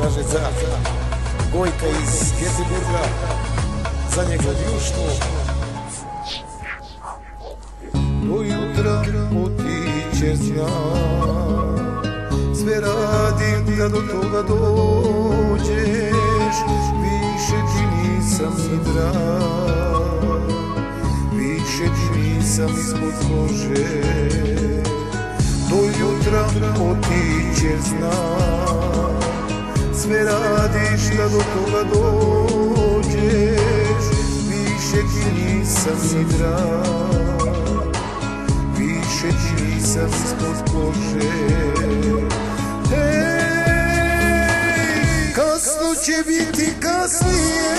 kaže za Gojka iz Göteborga, za njega društvo. Do jutra otiće znam, sve radim da do toga dođeš, više ti nisam ni drag, više ti nisam ispod kože. Do jutra otiće znam, sve radiš da do toga dođeš, više ti nisam ni drag, više ti nisam ispod kože. Kasno će biti kasnije,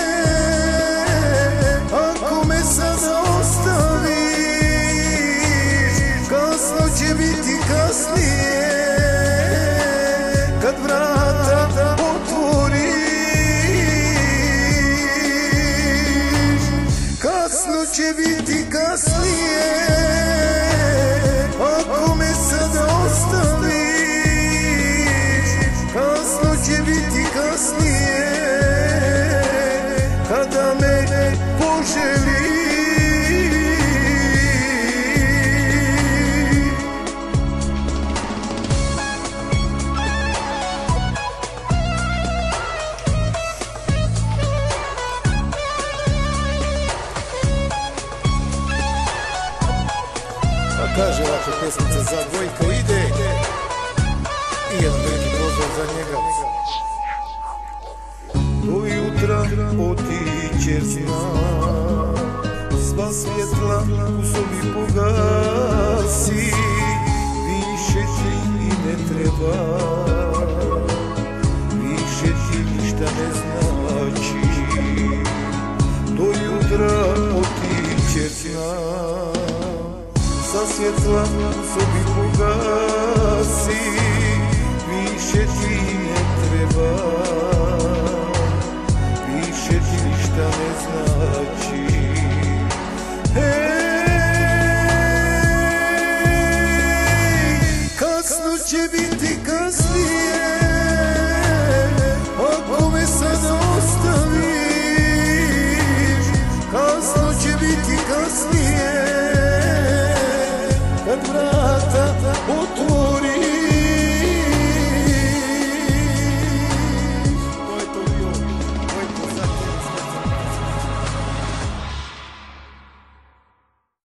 ako me sada ostaviš. Kasno će biti kasnije, kad vrata otvoriš. Kasno će biti kasnije, ako me sada ostaviš. Kasno će biti kasnije, kada me poželiš. Pa kaže ovako pesmica za Gojka ide i jedan veliki pozdrav za njega. Do jutra otiće znam, sva svjetla u sobi pogasi, više ti i ne treba, više ti ništa ne znači. Do jutra otiće znam, sva svjetla u sobi pogasi, više ti ne treba, više ti ništa ne znači.